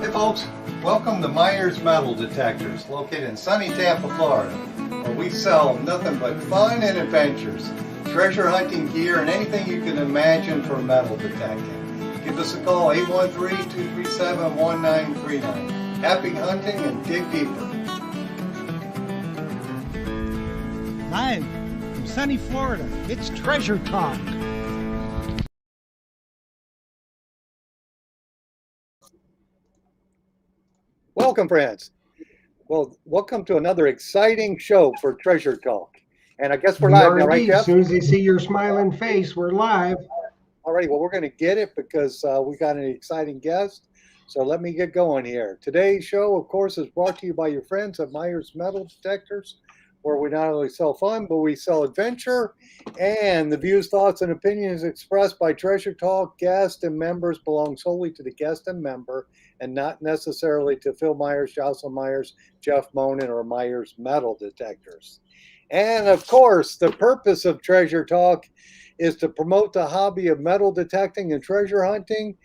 Hey folks, welcome to Myers Metal Detectors, located in sunny Tampa, Florida, where we sell nothing but fun and adventures, treasure hunting gear, and anything you can imagine for metal detecting. Give us a call, 813-237-1939. Happy hunting and dig deeper. Live from sunny Florida, it's Treasure Talk. Welcome, friends. Well, welcome to another exciting show for Treasure Talk. And I guess we're live now, right, Jeff? As soon as they see your smiling face, we're live. All right, well, we're going to get it because we got an exciting guest. So let me get going here. Today's show, of course, is brought to you by your friends at Myers Metal Detectors, where we not only sell fun, but we sell adventure. And the views, thoughts, and opinions expressed by Treasure Talk guests and members belong solely to the guest and member, and not necessarily to Phil Myers, Jocelyn Myers, Jeff Monin, or Myers Metal Detectors. And of course, the purpose of Treasure Talk is to promote the hobby of metal detecting and treasure hunting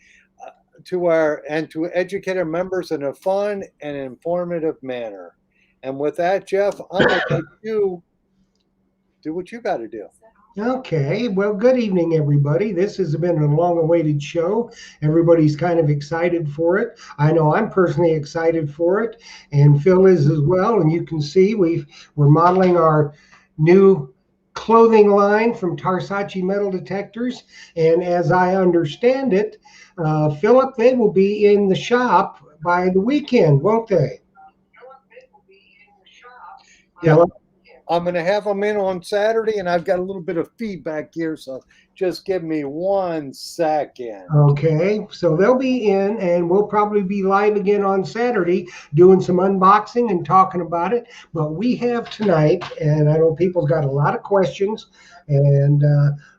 to educate our members in a fun and informative manner. And with that, Jeff, I'm going to let you do what you got to do. Okay, well, good evening, everybody. This has been a long-awaited show. Everybody's kind of excited for it. I know I'm personally excited for it, and Phil is as well. And you can see we're modeling our new clothing line from Tarsacci Metal Detectors. And as I understand it, Philip, they will be in the shop by the weekend, won't they? Yeah. Philip? I'm going to have them in on Saturday, and I've got a little bit of feedback here, so just give me 1 second. Okay, so they'll be in, and we'll probably be live again on Saturday doing some unboxing and talking about it. But we have tonight, and I know people's got a lot of questions, and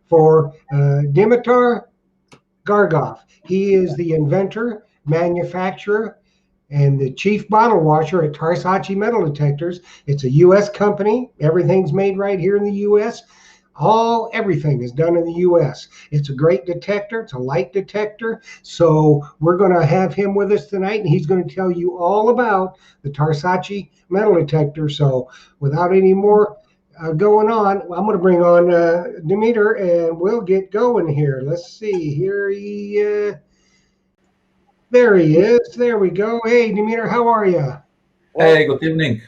for Dimitar Gargov, he is the inventor, manufacturer, and the chief bottle washer at Tarsacci Metal Detectors. It's a U.S. company. Everything's made right here in the U.S. Everything is done in the U.S. It's a great detector. It's a light detector. So we're going to have him with us tonight, and he's going to tell you all about the Tarsacci Metal Detector. So without any more going on, I'm going to bring on Demeter, and we'll get going here. Let's see. There he is. There we go. Hey, Demeter, how are you? Hey, good evening.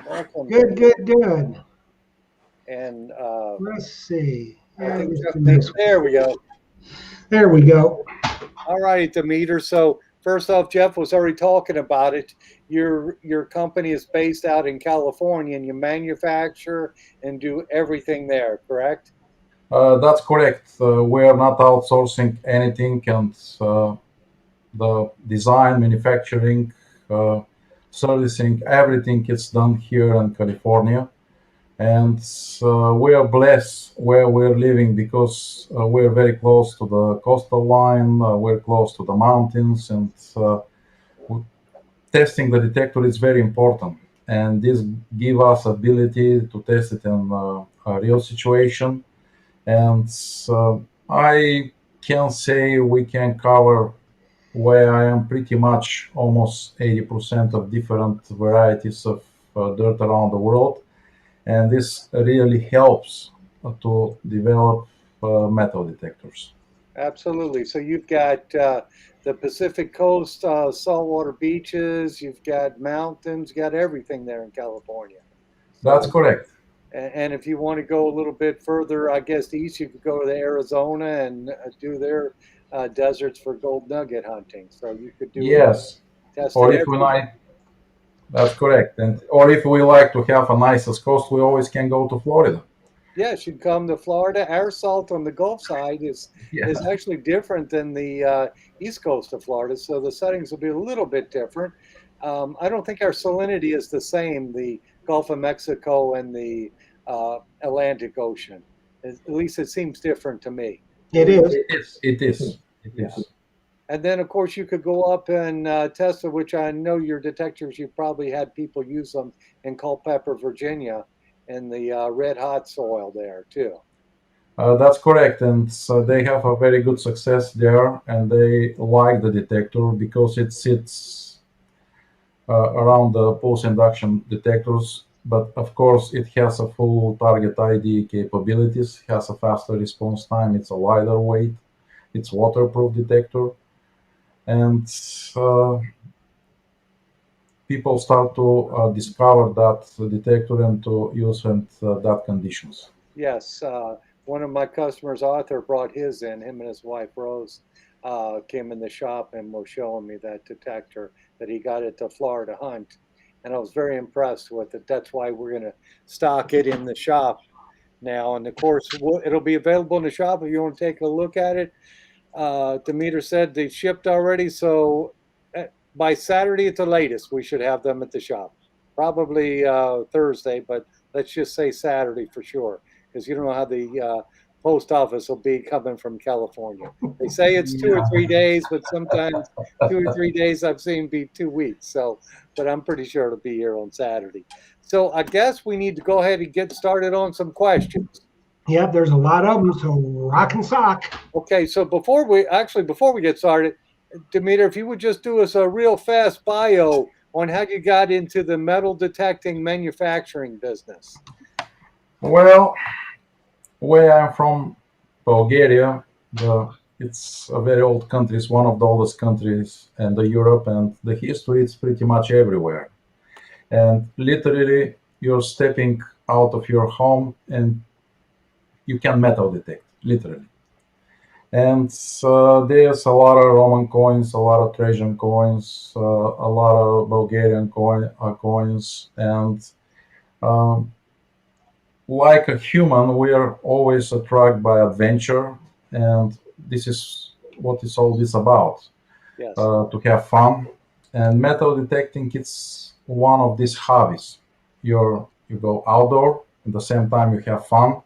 Welcome. Good. And Let's see. I think there we go. There we go. All right, Demeter. So first off, Jeff was already talking about it. Your company is based out in California, and you manufacture and do everything there, correct? That's correct. We are not outsourcing anything, and the design, manufacturing, servicing, everything is done here in California. And we are blessed where we're living because we're very close to the coastal line, we're close to the mountains, and testing the detector is very important. And this gives us ability to test it in a real situation. And I can say we can cover where I am pretty much almost 80% of different varieties of dirt around the world. And this really helps to develop metal detectors. Absolutely. So you've got the Pacific Coast, saltwater beaches, you've got mountains, you got everything there in California. That's correct. And if you want to go a little bit further, I guess east, you could go to Arizona and do their deserts for gold nugget hunting. So you could do Yes. Or if we like, that's correct. Or if we like to have a nicest coast, we always can go to Florida. Yes, you'd come to Florida. Our salt on the Gulf side is actually different than the east coast of Florida, so the settings will be a little bit different. I don't think our salinity is the same, the Gulf of Mexico and the Atlantic Ocean. At least it seems different to me. It is. And then, of course, you could go up and test it, which I know your detectors, you probably had people use them in Culpeper, Virginia, and the red hot soil there, too. That's correct, and so they have a very good success there, and they like the detector because it sits around the post-induction detectors. But of course, it has a full target ID capabilities, has a faster response time, it's a lighter weight, it's waterproof detector, and uh, people start to discover that detector and to use and that conditions. Yes, one of my customers, Arthur, brought his in. Him and his wife Rose came in the shop and were showing me that detector that he got at the Florida Hunt, and I was very impressed with it. That's why we're going to stock it in the shop now. And of course, it'll be available in the shop if you want to take a look at it. Demeter said they shipped already, so by Saturday at the latest, we should have them at the shop. Probably Thursday, but let's just say Saturday for sure, because you don't know how the post office will be coming from California. They say it's 2 or 3 days, but sometimes 2 or 3 days I've seen be 2 weeks. So, but I'm pretty sure it'll be here on Saturday. So I guess we need to go ahead and get started on some questions. Yep, there's a lot of them, so rock and sock. Okay, so before we get started, Demeter, if you would just do us a real fast bio on how you got into the metal detecting manufacturing business. Well, where I'm from, Bulgaria, it's a very old country. It's one of the oldest countries in the Europe, and the history is pretty much everywhere. And literally, you're stepping out of your home and you can metal detect, literally. And there's a lot of Roman coins, a lot of Trajan coins, a lot of Bulgarian coins, and um, like a human, we are always attracted by adventure, and this is what is all this about, Yes. to have fun. And metal detecting, it's one of these hobbies. You go outdoor, at the same time you have fun.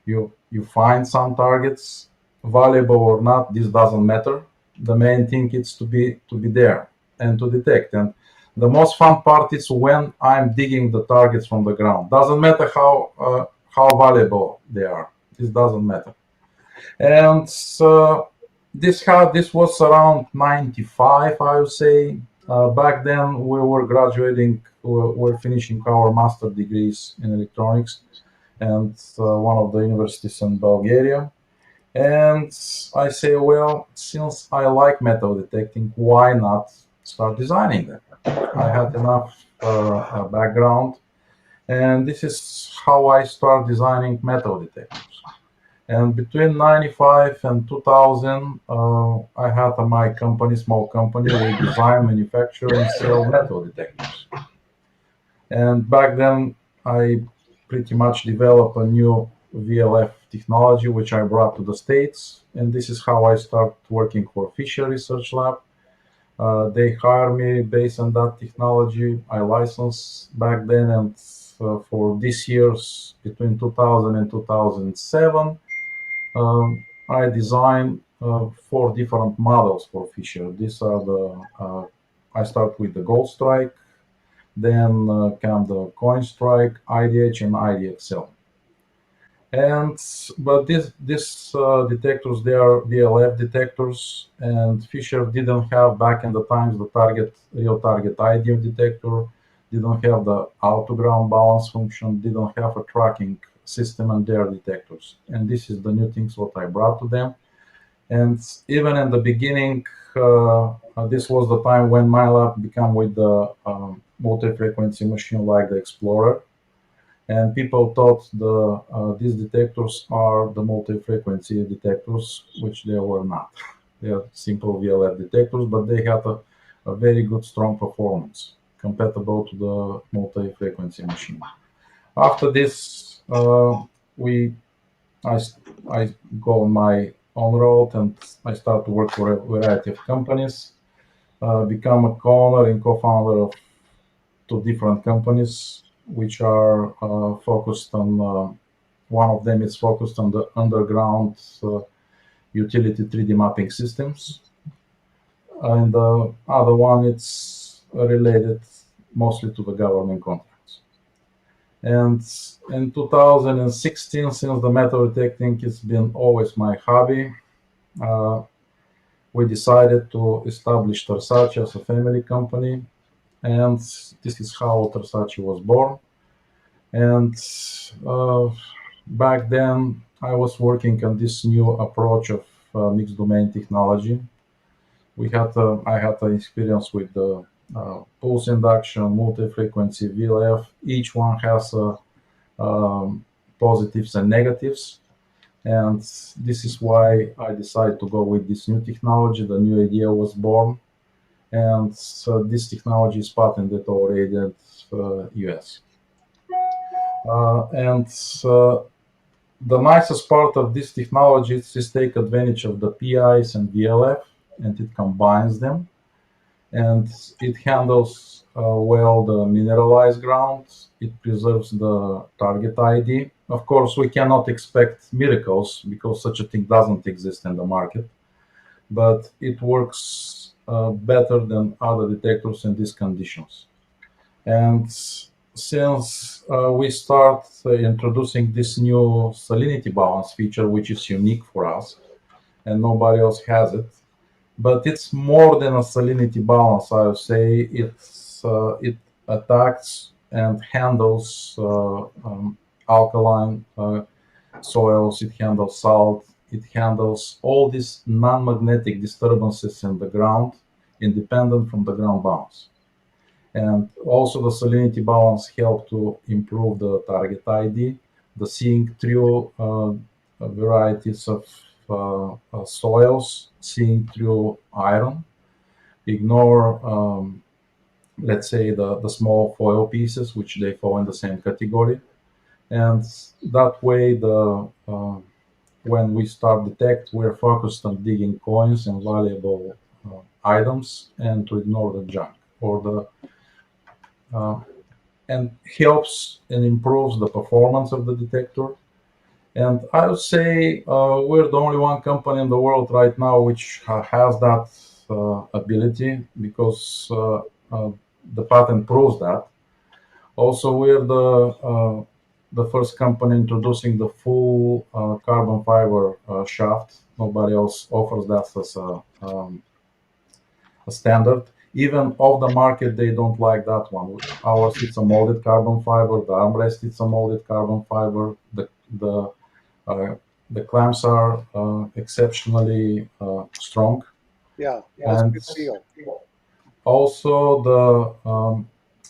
You find some targets, valuable or not, this doesn't matter. The main thing is to be there and to detect. And the most fun part is when I'm digging the targets from the ground. Doesn't matter how valuable they are. This doesn't matter. And this was around 95, I would say. Back then, we were graduating, we were finishing our master degrees in electronics, and one of the universities in Bulgaria. And I say, well, since I like metal detecting, why not start designing them? I had enough background, and this is how I start designing metal detectors. And between 95 and 2000, I had my company, small company, we design, manufacture, and sell metal detectors. And back then, I pretty much developed a new VLF technology, which I brought to the States. And this is how I started working for Fisher Research Lab. They hired me based on that technology. I licensed back then, and for this years, between 2000 and 2007, I designed four different models for Fisher. These are I start with the Gold Strike, then come the Coin Strike, IDH, and IDXL. And but these detectors, they are VLF detectors, and Fisher didn't have back in the times the real target ID detector, didn't have the auto ground balance function, didn't have a tracking system on their detectors. And this is the new things what I brought to them. And even in the beginning, this was the time when my lab began with the multi-frequency machine like the Explorer, and people thought these detectors are the multi-frequency detectors, which they were not. They are simple VLF detectors, but they had a very good, strong performance, compatible to the multi-frequency machine. After this, we I, I go on my own road, and I start to work for a variety of companies, become a co-owner and co-founder of two different companies, which are focused on, one of them is focused on the underground utility 3D mapping systems, and the other one it's related mostly to the government contracts. And in 2016, since the metal detecting has been always my hobby, uh, we decided to establish Tarsacci as a family company. And this is how Tarsacci was born. And uh, back then, I was working on this new approach of mixed domain technology. I had an experience with the pulse induction, multi-frequency VLF. Each one has positives and negatives, and this is why I decided to go with this new technology. The new idea was born, and so this technology is patented already at US. And the nicest part of this technology is take advantage of the PIs and VLF, and it combines them, and it handles well the mineralized ground. It preserves the target ID. Of course, we cannot expect miracles because such a thing doesn't exist in the market, but it works better than other detectors in these conditions. And since we start introducing this new salinity balance feature, which is unique for us and nobody else has it, but it's more than a salinity balance. I would say it attacks and handles alkaline soils. It handles salt. It handles all these non-magnetic disturbances in the ground, independent from the ground bounce. And also the salinity balance help to improve the target ID, the seeing through varieties of soils, seeing through iron, ignore, let's say, the small foil pieces, which they fall in the same category. And that way, when we start detect, we're focused on digging coins and valuable items and to ignore the junk or the uh, and helps and improves the performance of the detector. And I would say we're the only one company in the world right now which has that ability because the patent proves that. Also, we're the first company introducing the full carbon fiber shaft. Nobody else offers that as a standard. Even off the market, they don't like that one. Ours, it's a molded carbon fiber. The armrest, it's a molded carbon fiber. Uh, the clamps are exceptionally strong, Yeah, yeah, it's a and good feel. also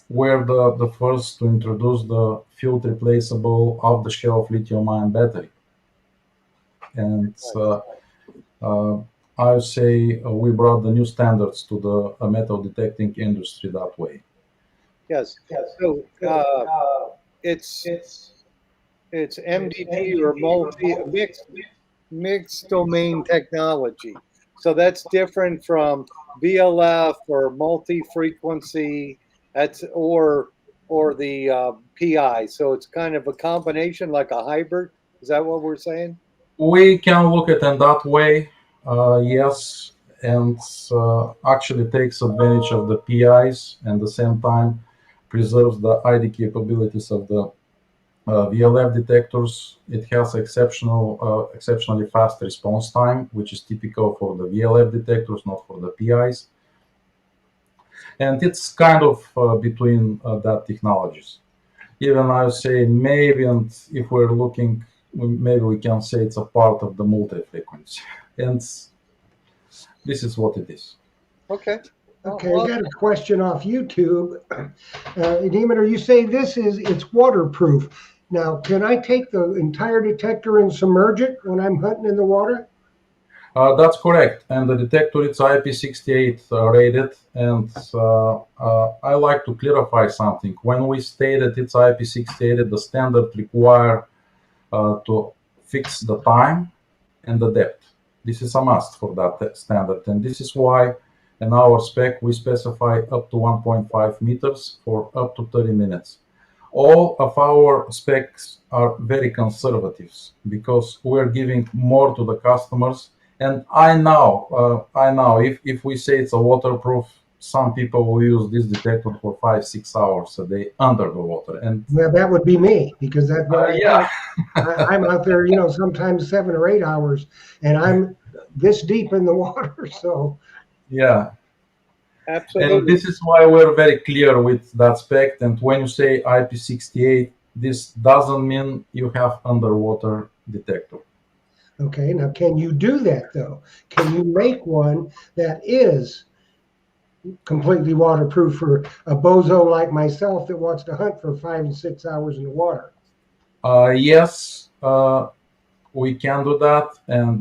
we're the first to introduce the field replaceable off-the-shelf lithium-ion battery, and uh, I would say we brought the new standards to the metal detecting industry that way. Yes. So it's it's MDT or multi mixed domain technology. So that's different from VLF or multi frequency. That's or the PI. So it's kind of a combination, like a hybrid. Is that what we're saying? We can look at it that way, yes, and actually takes advantage of the PIs and at the same time preserves the ID capabilities of the VLF detectors. It has exceptionally fast response time, which is typical for the VLF detectors, not for the PIs. And it's kind of between that technologies. Even I would say maybe, and if we're looking, maybe we can say it's a part of the multi-frequency. And this is what it is. Okay. Okay, I got a question off YouTube. Demeter, you say it's waterproof. Now, can I take the entire detector and submerge it when I'm hunting in the water? That's correct. And the detector, it's IP68 rated. And I like to clarify something. When we stated it's IP68, the standard require to fix the time and the depth. This is a must for that standard. And this is why in our spec, we specify up to 1.5 meters for up to 30 minutes. All of our specs are very conservative because we're giving more to the customers. And I know if we say it's a waterproof some people will use this detector for 5-6 hours a day under the water. And Well, that would be me because that's when I yeah, hunt. I'm out there, sometimes 7 or 8 hours, and I'm this deep in the water. So, yeah. And Absolutely. this is why we're very clear with that spec. And when you say IP68, this doesn't mean you have underwater detector. okay, now can you do that though? Can you make one that is completely waterproof for a bozo like myself that wants to hunt for 5 and 6 hours in the water? Yes, we can do that,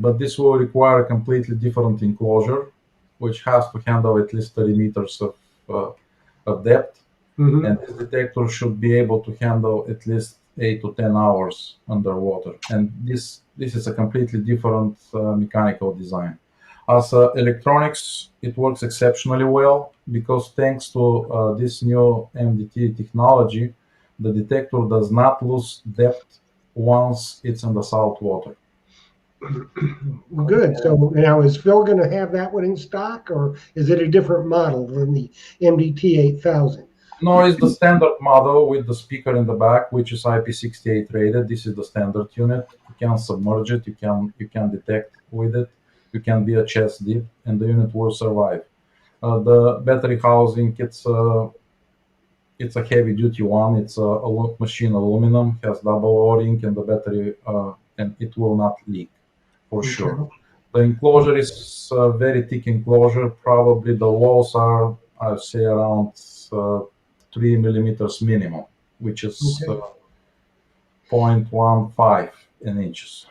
but this will require a completely different enclosure, which has to handle at least 30 meters of depth. Hmm. And this detector should be able to handle at least 8 to 10 hours underwater. And this is a completely different mechanical design. As electronics, it works exceptionally well because thanks to this new MDT technology, the detector does not lose depth once it's in the salt water. Good. So now is Phil going to have that one in stock, or is it a different model than the MDT 8000? No, it's the standard model with the speaker in the back, which is IP68 rated. This is the standard unit. You can submerge it. You can detect with it. You can be a chest deep, and the unit will survive. The battery housing, it's a heavy duty one. It's a machine aluminum, has double O-ring, and the battery and it will not leak for Okay. sure. The enclosure is a very thick enclosure. Probably the walls are, I'd say, around 3 millimeters minimum, which is Okay. 0.15 in inches.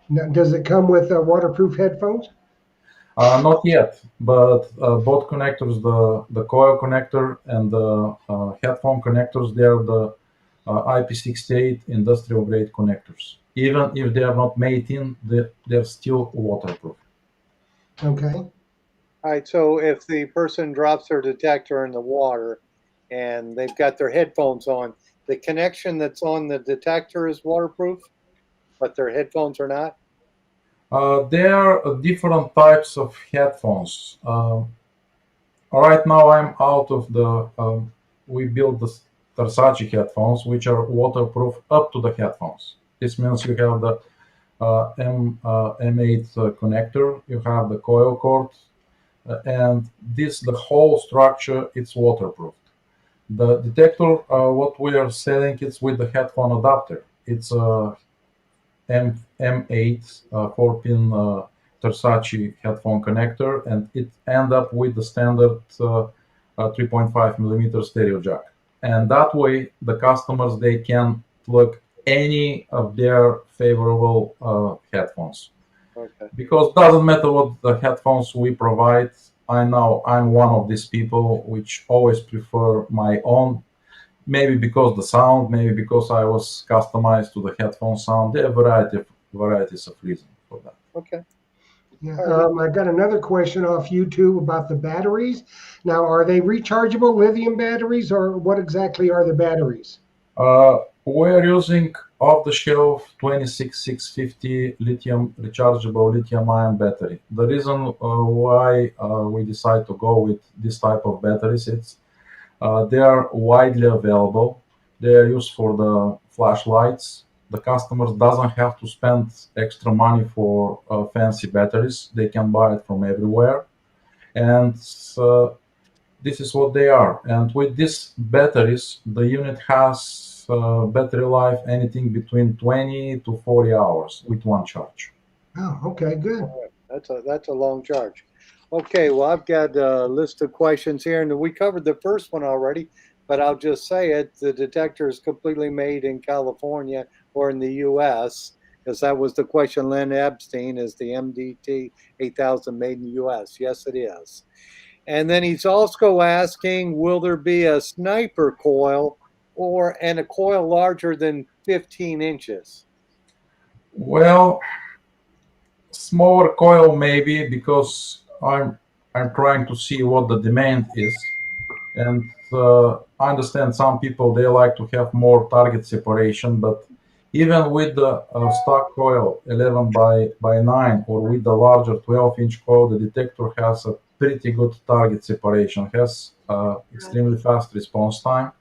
Now, does it come with waterproof headphones? Not yet, but both connectors, the coil connector and the headphone connectors, they are the IP68 industrial grade connectors. Even if they are not made in, they're still waterproof. Okay. All right. So if the person drops their detector in the water and they've got their headphones on, the connection that's on the detector is waterproof, but their headphones are not? There are different types of headphones. Right now, I'm out of the. We built the Tarsacci headphones, which are waterproof up to the headphones. This means you have the M8 connector, you have the coil cord, and the whole structure, it's waterproof. The detector, what we are selling, it's with the headphone adapter. It's a M8 4-pin Tarsacci headphone connector, and it end up with the standard 3.5 millimeter stereo jack. And that way, the customers, they can plug any of their favorable headphones. Okay. Because doesn't matter what the headphones we provide. I know I'm one of these people which always prefer my own. Maybe because the sound, maybe because I was customized to the headphone sound. There are varieties of reasons for that. Okay. Yeah. All right. I got another question off YouTube about the batteries. Now, are they rechargeable lithium batteries, or what exactly are the batteries? We're using off-the-shelf 26650 lithium rechargeable lithium-ion battery. The reason why we decide to go with this type of batteries, they are widely available. They are used for the flashlights. The customers doesn't have to spend extra money for fancy batteries. They can buy it from everywhere, and this is what they are. And with these batteries, the unit has battery life anything between 20 to 40 hours with one charge. Oh, okay, good. All right. That's a long charge. Okay, well, I've got a list of questions here, and we covered the first one already, but I'll just say it. The detector is completely made in California or in the U.S., because that was the question. Len Epstein, is the MDT 8000 made in the U.S.? Yes, it is. And then he's also asking, will there be a sniper coil and a coil larger than 15 inches? Well, smaller coil maybe because I'm trying to see what the demand is, and I understand some people they like to have more target separation, but even with the stock coil 11 by 9 or with the larger 12-inch coil, the detector has a pretty good target separation, has extremely fast response time,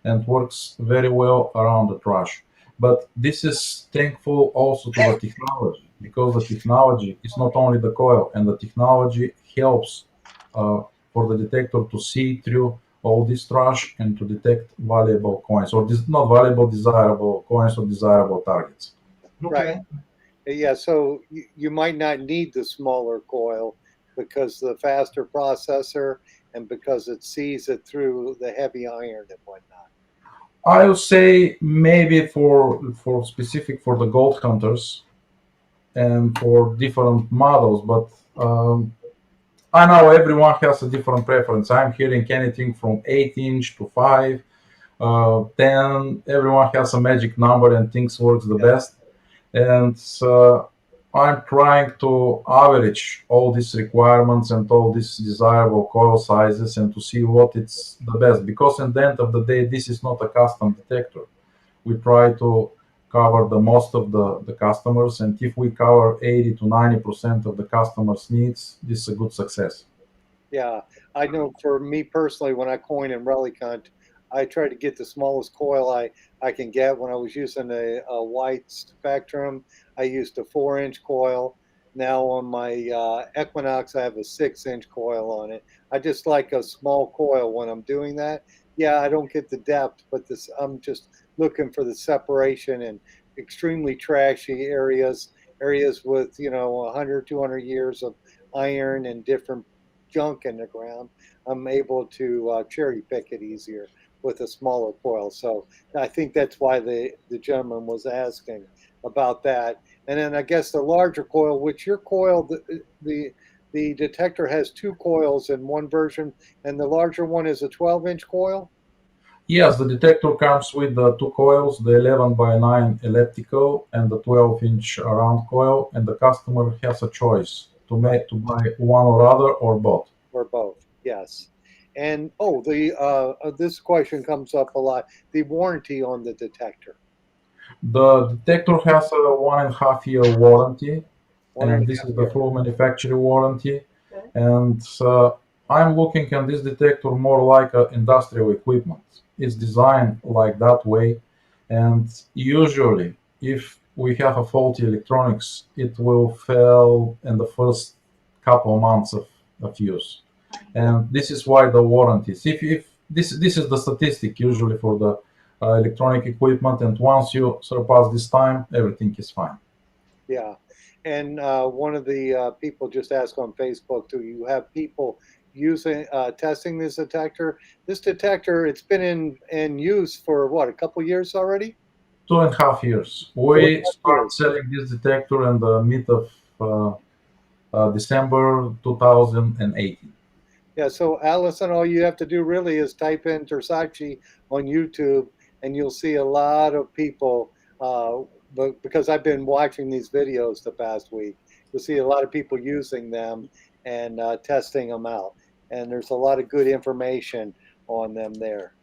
and works very well around the trash. But this is thankful also to the technology, because the technology is not only the coil, and the technology helps uh, for the detector to see through all this trash and to detect valuable coins, or not valuable, desirable coins or desirable targets. Right. Okay. Yeah. So you might not need the smaller coil because the faster processor and because it sees it through the heavy iron and whatnot. I would say maybe for specific for the gold hunters and for different models, but I know everyone has a different preference. I'm hearing anything from 8-inch to 5, 10. Everyone has a magic number and things works the Yeah. best. And I'm trying to average all these requirements and all these desirable coil sizes and to see what it's the best. Because in the end of the day, this is not a custom detector. We try to cover the most of the customers, and if we cover 80 to 90% of the customers' needs, this is a good success. Yeah, I know for me personally, when I coin and relic hunt, I try to get the smallest coil I can get. When I was using a white spectrum, I used a 4-inch coil. Now on my Equinox, I have a 6-inch coil on it. I just like a small coil when I'm doing that. Yeah, I don't get the depth, but this I'm just looking for the separation in extremely trashy areas, areas with 100, 200 years of iron and different junk in the ground, I'm able to cherry pick it easier with a smaller coil. So I think that's why the gentleman was asking about that. And then I guess the larger coil, which your coil, the detector has two coils in one version, and the larger one is a 12-inch coil. Yes, the detector comes with the two coils, the 11 by 9 elliptical and the 12-inch round coil, and the customer has a choice to Right. make to buy one or other or both. Or both. Yes. And the this question comes up a lot. The warranty on the detector, The detector has a 1.5 year warranty, one and and a this half is the year. full manufacturer warranty. And I'm looking at this detector more like a industrial equipment. It's designed like that way, and usually, if we have a faulty electronics, it will fail in the first couple months of use. Yeah. And this is why the warranties. If this is the statistic usually for the electronic equipment, and once you surpass this time, everything is fine. Yeah, and one of the people just asked on Facebook, do you have people using testing this detector? This detector, it's been in use for what, a couple years already? 2.5 years. Two and We a half start years. selling this detector in the mid of December 2018. Yeah, so Allison, all you have to do really is type in Tarsacci on YouTube, and you'll see a lot of people. But because I've been watching these videos the past week, you'll see a lot of people using them and testing them out. And there's a lot of good information on them there.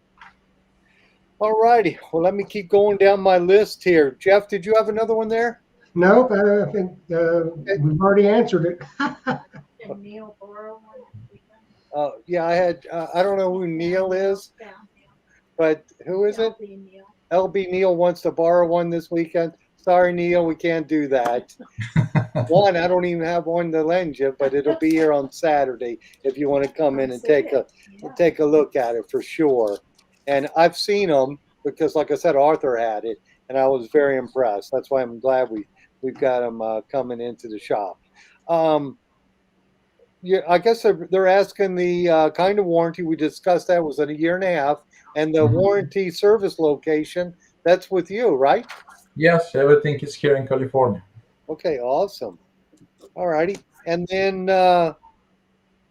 All righty. Well, let me keep going down my list here. Jeff, did you have another one there? Nope, I think we've already answered it. Yeah, I had. I don't know who Neil is, but who is it? LB Neil wants to borrow one this weekend. Sorry, Neil, we can't do that. One, I don't even have one to lend you, but it'll be here on Saturday if you want to come in and take a look at it for sure. And I've seen them because, like I said, Arthur had it, and I was very impressed. That's why I'm glad we've got him coming into the shop. Um, yeah, I guess they're asking the kind of warranty. We discussed that was a year and a half, and the Mhm. warranty service location, that's with you, right? Yes, everything is here in California. Okay, awesome. All righty. And then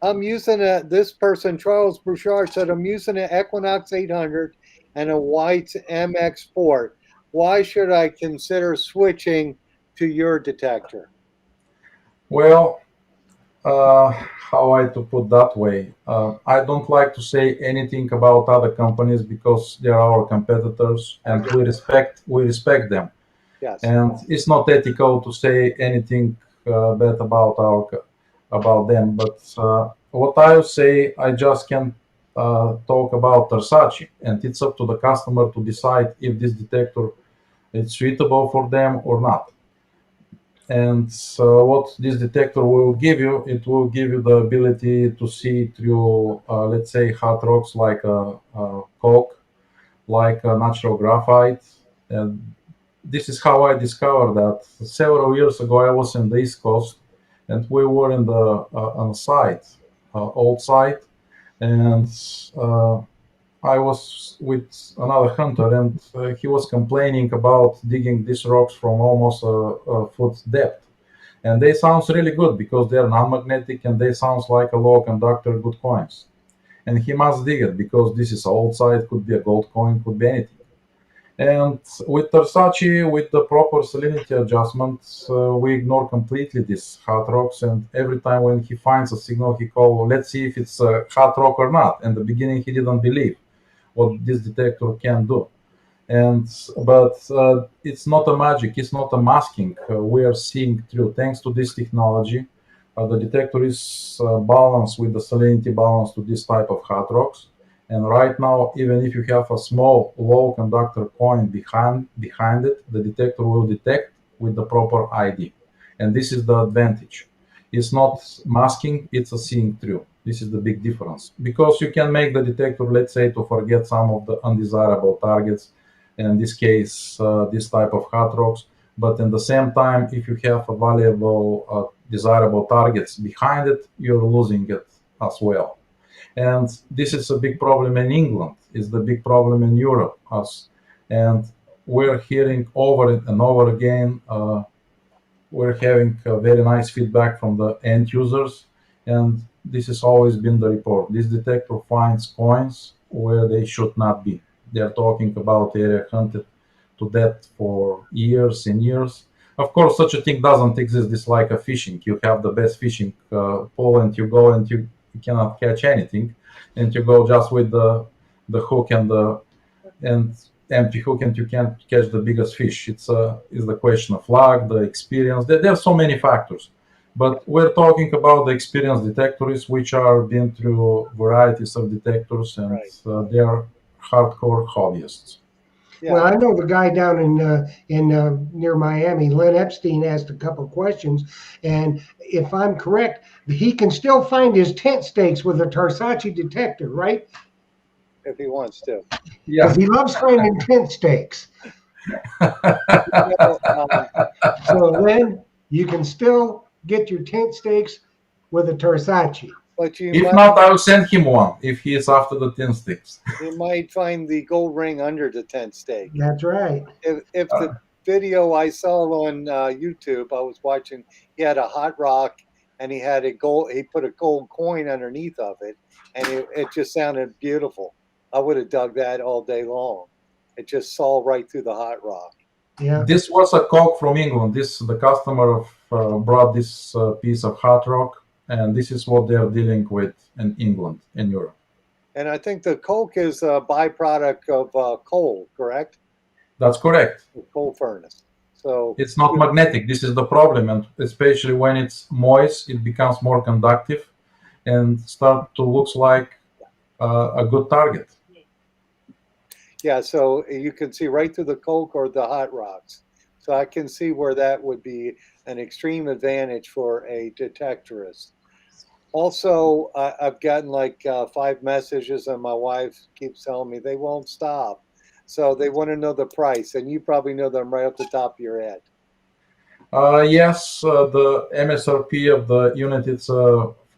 I'm using this person, Charles Bouchard, said, I'm using an Equinox 800 and a White MX Sport. Why should I consider switching to your detector? Well, how I to put that way? I don't like to say anything about other companies because they are our competitors, I and get we respect them. yes. And it's not ethical to say anything bad about about them. But what I would say, I just can talk about Tarsacci, and it's up to the customer to decide if this detector is suitable for them or not. And what this detector will give you, it will give you the ability to see through, let's say, hard rocks like coke, like natural graphite. And this is how I discovered that. Several years ago, I was in the East Coast, and we were in the on site, old site, and uh, I was with another hunter, and he was complaining about digging these rocks from almost a foot depth. And they sounds really good because they're non-magnetic and they sounds like a low conductor good coins. And he must dig it because this is old site, could be a gold coin, could be anything. And with Tarsacci, with the proper salinity adjustments, we ignore completely these hard rocks. And every time when he finds a signal, he call, let's see if it's a hard rock or not. In the beginning, he didn't believe what this detector can do. And but it's not a magic, it's not a masking. We are seeing through, thanks to this technology. The detector is balanced with the salinity balance to this type of hard rocks. And right now, even if you have a small low conductor coin behind it, the detector will detect with the proper ID. And this is the advantage. It's not masking, it's a seeing through. This is the big difference. Because you can make the detector, let's say, to forget some of the undesirable targets, in this case, this type of hard rocks. But in the same time, if you have a valuable, desirable targets behind it, you're losing it as well. And this is a big problem in England. It's the big problem in Europe. And we're hearing over and over again. We're having very nice feedback from the end users, and this has always been the report. This detector finds coins where they should not be. They're talking about area hunted to death for years and years. Of course, such a thing doesn't exist. It's like a fishing. You have the best fishing pole, and you go and you cannot catch anything, and you go just with the hook and empty hook, and you can't catch the biggest fish. It's the question of luck, the experience. There are so many factors, but we're talking about the experienced detectors, which are been through varieties of detectors, and Right. they are hardcore hobbyists. Yeah. Well, I know the guy down in near Miami, Len Epstein, asked a couple of questions, and if I'm correct, he can still find his tent stakes with a Tarsacci detector, right? If he wants to. Because Yeah, he loves finding tent stakes. You know, So Len, you can still get your tent stakes with a Tarsacci. but you if might not, I will send him one if he is after the 10 sticks. find the gold ring under the tent stake. That's right. If the video I saw on YouTube, I was watching, he had a hot rock and he had a gold. He put a gold coin underneath of it, and it just sounded beautiful. I would have dug that all day long. It just saw right through the hot rock. Yeah. This was a call from England. This the customer brought this piece of hard rock, and this is what they're dealing with in England, in Europe. And I think the coke is a byproduct of coal, correct? That's correct. The coal furnace. So It's not magnetic. This is the problem, and especially when it's moist, it becomes more conductive and start to looks like a good target. yeah, so you can see right through the coke or the hot rocks. So I can see where that would be an extreme advantage for a detectorist. Also, I've gotten like 5 messages, and my wife keeps telling me they won't stop. So they want to know the price, and you probably know them right off the top of your head. Yes, the MSRP of the unit, it's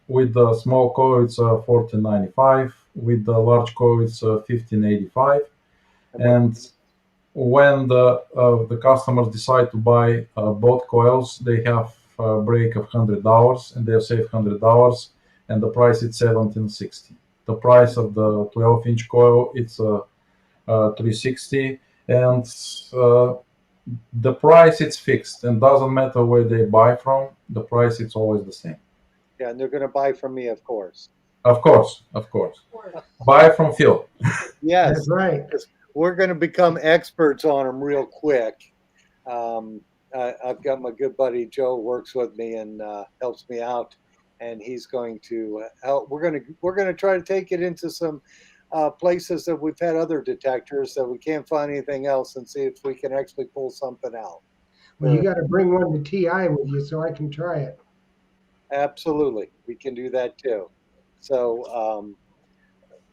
with the small coil it's 1495, with the large coil it's 1585, And what? and when the customers decide to buy both coils, they have a break of $100, and they'll save $100, and the price is 1760. The price of the 12-inch coil it's 360, and uh, the price it's fixed, and doesn't matter where they buy from. The price it's always the same. Yeah, and they're going to buy from me, of course. Of course. Buy from Phil. Yes, That's right. because we're going to become experts on them real quick. I've got my good buddy Joe works with me and helps me out, and he's going to help. We're going to try to take it into some places that we've had other detectors that we can't find anything else, and see if we can actually pull something out. Well, you got to bring one to TI with you so I can try it. Absolutely, we can do that too. So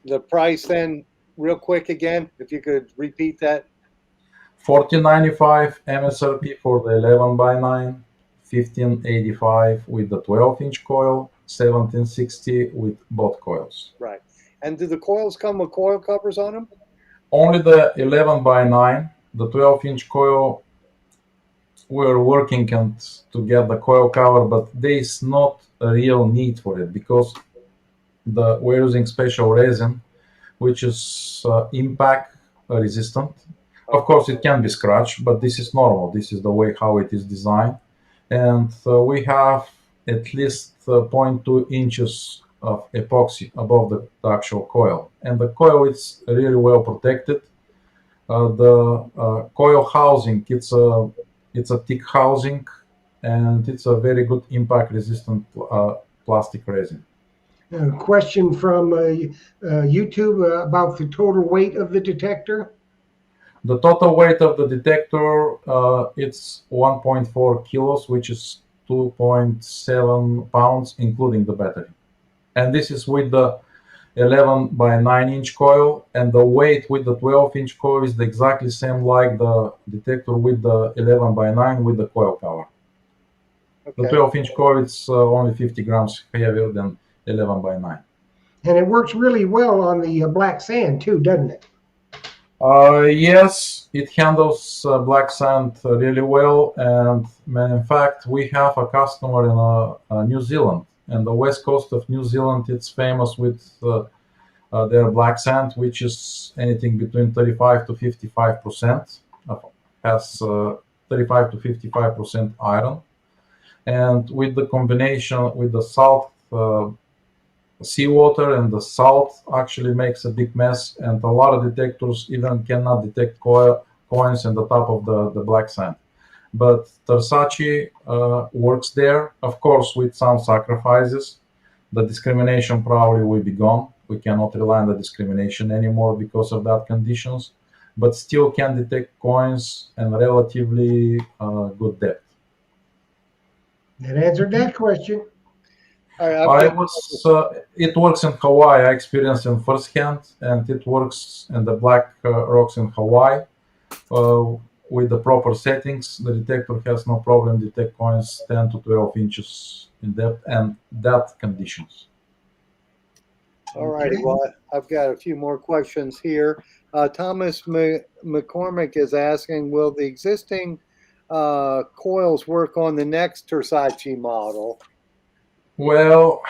the price then, real quick again, if you could repeat that. 1495 MSRP for the 11 by 9, 1585 with the 12-inch coil, 1760 with both coils. Right. And do the coils come with coil covers on them? Only the 11 by 9, the 12-inch coil, we're working and to get the coil cover, but there is not a real need for it because we're using special resin, which is impact resistant. Of course, it can be scratched, but this is normal. This is the way how it is designed. And we have at least zero point 0.2 inches of epoxy above the actual coil. And the coil is really well protected. The coil housing, it's a thick housing, and it's a very good impact resistant plastic resin. A question from YouTube about the total weight of the detector. The total weight of the detector, it's 1.4 kilos, which is 2.7 pounds, including the battery. And this is with the 11 by 9-inch coil, and the weight with the 12-inch coil is exactly same like the detector with the 11 by 9 with the coil cover. The Okay. 12-inch coil is only 50 grams heavier than 11 by 9. And it works really well on the black sand too, doesn't it? Yes, it handles black sand really well, and in fact, we have a customer in New Zealand, and the west coast of New Zealand. It's famous with their black sand, which is anything between 35 to 55%. Has 35 to 55% iron, and with the combination with the salt. Seawater and the salt actually makes a big mess, and a lot of detectors even cannot detect coins in the top of the black sand. But Tarsacci works there, of course, with some sacrifices. The discrimination probably will be gone. We cannot rely on the discrimination anymore because of that conditions, but still can detect coins and relatively good depth. That answered that question. All right. It works in Hawaii. I experienced it firsthand, and it works in the black rocks in Hawaii. With the proper settings, the detector has no problem detect coins 10 to 12 inches in depth and that conditions. All righty. Well, I've got a few more questions here. Thomas McCormick is asking, will the existing coils work on the next Tarsacci model? Well,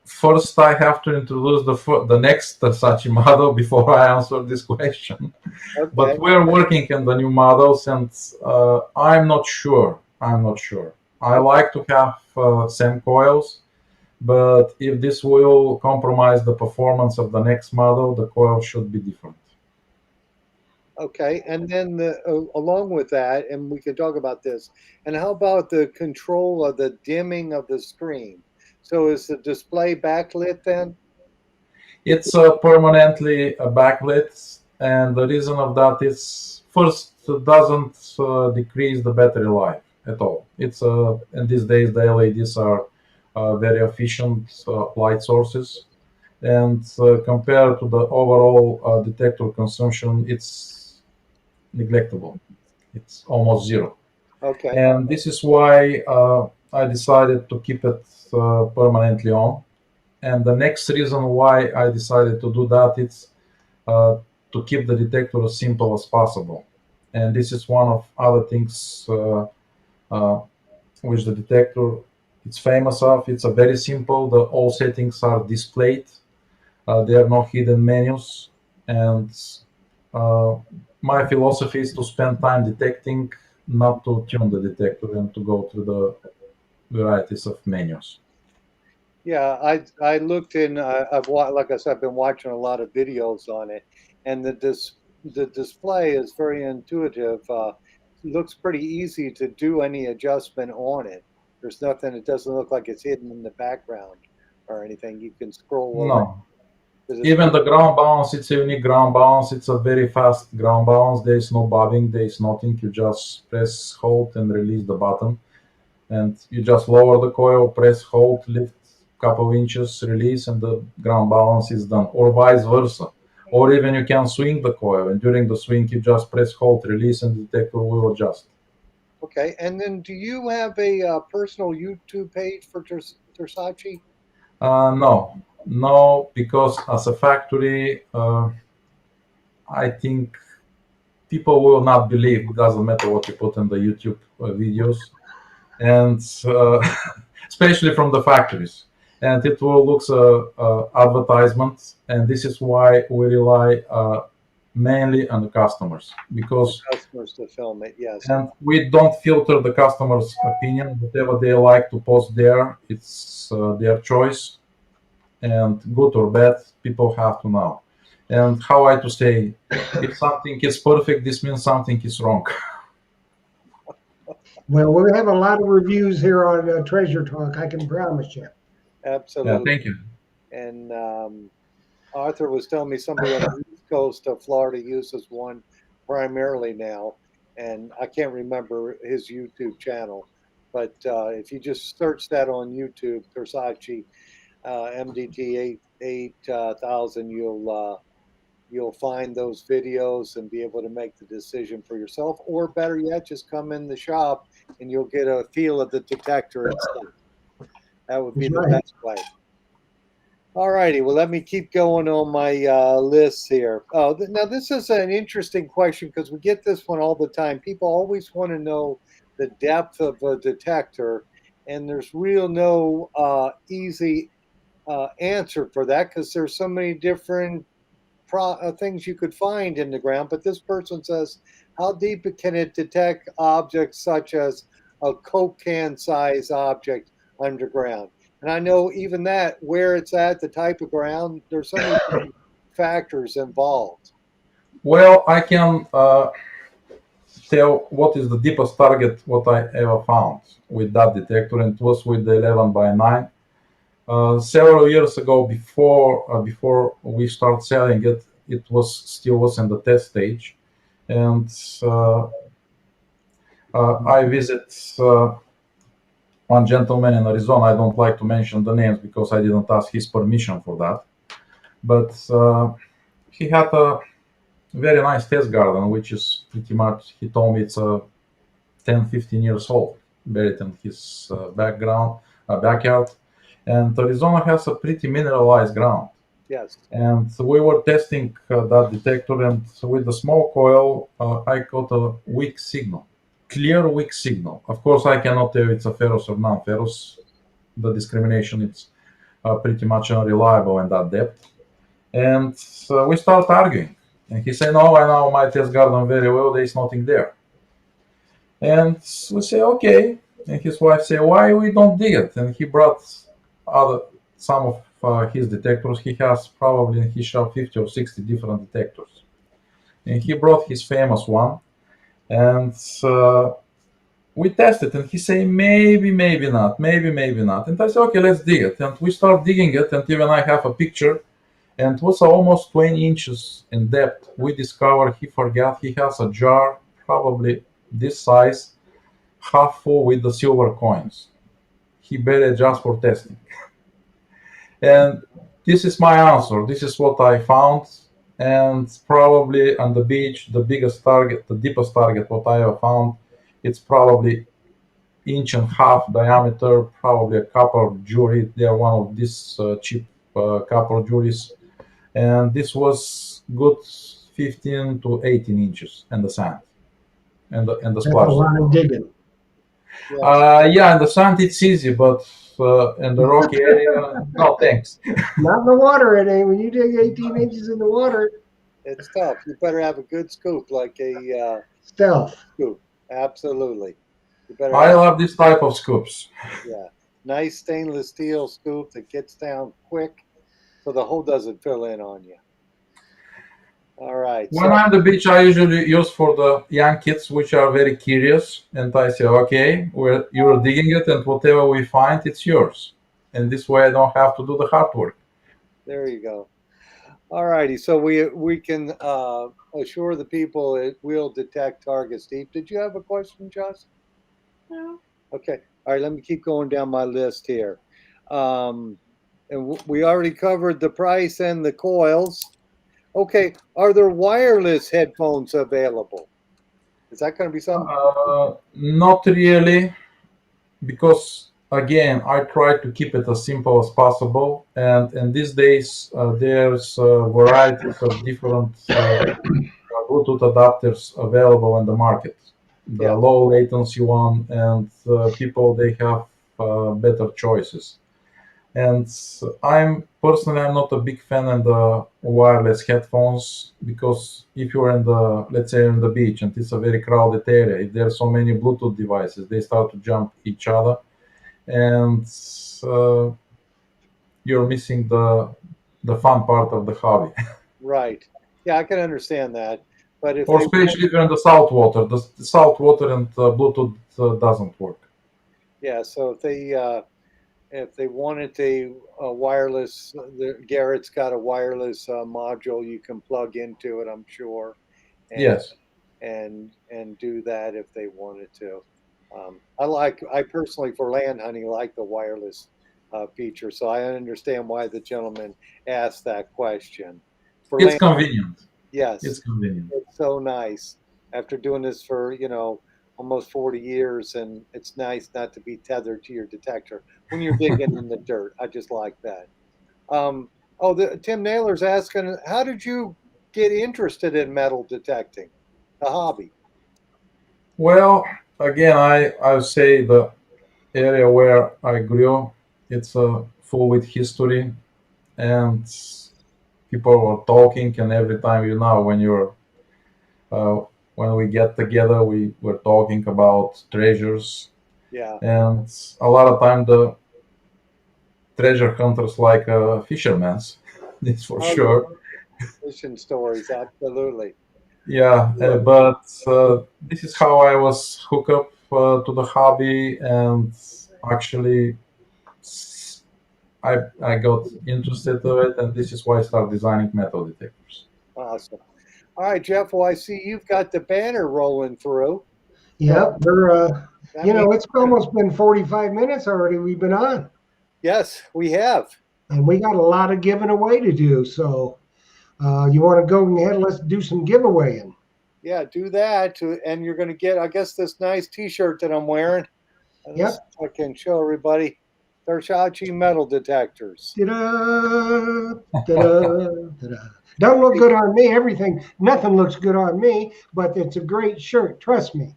first I have to introduce the next Tarsacci model before I answer this question. Okay. But we're working on the new models, and I'm not sure. I like to have same coils, but if this will compromise the performance of the next model, the coil should be different. Okay, and then along with that, and we can talk about this. And how about the control of the dimming of the screen? So is the display backlit then? It's permanently backlit, and the reason of that is first it doesn't decrease the battery life at all. It's in these days the LEDs are very efficient light sources, and compared to the overall detector consumption, it's neglectable. It's almost zero, Okay. and this is why I decided to keep it permanently on. And the next reason why I decided to do that is to keep the detector as simple as possible. And this is one of other things uh, which the detector is famous of. It's a very simple. All settings are displayed. There are no hidden menus. And uh, my philosophy is to spend time detecting, not to tune the detector and to go through the varieties of menus. Yeah, I looked in. Like I said, I've been watching a lot of videos on it, and the display is very intuitive. Looks pretty easy to do any adjustment on it. There's nothing. It doesn't look like it's hidden in the background or anything. You can scroll over. No. 'Cause it's Even the ground bounce, it's a unique ground bounce. It's a very fast ground bounce. There is no bobbing. There is nothing. You just press hold and release the button, and you just lower the coil, press hold, lift couple of inches, release, and the ground balance is done, or vice versa. Or even you can swing the coil, and during the swing, you just press hold, release, and the detector will adjust. okay. And then, do you have a personal YouTube page for Tarsacci? No, no, because as a factory, I think people will not believe. It doesn't matter what you put in the YouTube videos, and especially from the factories. And it will look advertisement, and this is why we rely mainly on the customers, The because customers to film it. Yes. and we don't filter the customers' opinion. Whatever they like to post there, it's their choice, and good or bad, people have to know. And how I to say, if something is perfect, this means something is wrong. Well, we have a lot of reviews here on Treasure Talk, I can promise you. Yeah, Absolutely. thank you. And Arthur was telling me somebody on the East Coast of Florida uses one primarily now, and I can't remember his YouTube channel. But if you just search that on YouTube, Tarsacci MDT 8000, you'll find those videos and be able to make the decision for yourself. Or better yet, just come in the shop and you'll get a feel of the detector itself. That would be That's the right. best way. All righty. Well, let me keep going on my list here. Oh, now this is an interesting question because we get this one all the time. People always want to know the depth of a detector, and there's real no easy answer for that because there's so many different things you could find in the ground. But this person says, how deep can it detect objects such as a Coke can size object underground? And I know even that, where it's at, the type of ground, there's so many different factors involved. Well, I can tell what is the deepest target what I ever found with that detector, and it was with the 11 by 9. Several years ago, before we start selling it, it was still was in the test stage, and I visit one gentleman in Arizona. I don't like to mention the names because I didn't ask his permission for that, but he had a very nice test garden, which is pretty much, he told me it's a 10, 15 years old, buried in his backyard. And Arizona has a pretty mineralized ground. Yes. And so we were testing that detector, and with the small coil, I got a weak signal, clear weak signal. Of course, I cannot tell if it's a ferrous or non-ferrous. The discrimination is pretty much unreliable in that depth. And we start arguing. And he said, no, I know my test garden very well, there is nothing there. And we say, okay. And his wife say, why we don't dig it? And he brought some of his detectors. He has probably in his shop 50 or 60 different detectors. And he brought his famous one. And we tested, and he say, maybe not, maybe not. And I say, okay, let's dig it. And we start digging it, and even I have a picture. And it was almost 20 inches in depth. We discovered he forgot he has a jar, probably this size, half full with the silver coins. He buried just for testing. And this is my answer. This is what I found. And probably on the beach, the biggest target, the deepest target, what I have found, it's probably inch and half diameter, probably a copper jewelry. They are one of these cheap copper jewelries. And this was good 15 to 18 inches in the sand and the That's a splash zone. lot of digging. Yes. Yeah, in the sand it's easy, but in the rocky area, no thanks. Not in the water, it ain't. When you dig 18 inches in the water, It's tough. You better have a good scoop, like a stealth. scoop. Absolutely. You better I have, love this type of scoops. yeah, nice stainless steel scoop that gets down quick so the hole doesn't fill in on you. All right. When I'm at the beach, I usually use for the young kids which are very curious, and I say, okay, you're digging it, and whatever we find, it's yours. And this way, I don't have to do the hard work. There you go. All righty. So we can assure the people it will detect targets deep. Did you have a question, Josh? No. Okay. All right. Let me keep going down my list here. And we already covered the price and the coils. Okay. Are there wireless headphones available? Is that going to be something? Not really, because again, I try to keep it as simple as possible. And these days, there's varieties of different Bluetooth adapters available in the market. The Yeah. low latency one, and people they have better choices. And I'm not a big fan of the wireless headphones, because if you're in the, let's say, in the beach and it's a very crowded area, if there are so many Bluetooth devices, they start to jump each other, and uh, you're missing the fun part of the hobby. Right. Yeah, I can understand that. But if Or they especially if you're in the salt water, the salt water and Bluetooth doesn't work. yeah, so if they wanted a wireless, Garrett's got a wireless module you can plug into it, I'm sure, and Yes. and do that if they wanted to. I personally for land hunting like the wireless feature, so I understand why the gentleman asked that question. For It's land, convenient. yes, It's convenient. it's so nice after doing this for almost 40 years, and it's nice not to be tethered to your detector when you're digging in the dirt. I just like that. Oh, Tim Naylor's asking, how did you get interested in metal detecting, the hobby? Well, again, I would say the area where I grew, it's full with history, and people are talking, and every time uh, when we get together, we're talking about treasures, Yeah. and a lot of time the treasure hunters like fishermen's, that's for Oh sure. yeah, fishing stories, absolutely. Yeah, Sure. but this is how I was hooked up to the hobby, and actually I got interested in it, and this is why I started designing metal detectors. Awesome. All right, Jeff. Well, I see you've got the banner rolling through. So Yep, we're that means it's almost been 45 minutes already we've been on, yes, we have. and we got a lot of giving away to do. So you want to go ahead? Let's do some giveawaying. Yeah, do that, and you're going to get, I guess, this nice T-shirt that I'm wearing. Let's see Yep. if I can show everybody. Tarsacci metal detectors. Ta-da, ta-da, ta-da. Don't look good on me. Nothing looks good on me, but it's a great shirt. Trust me.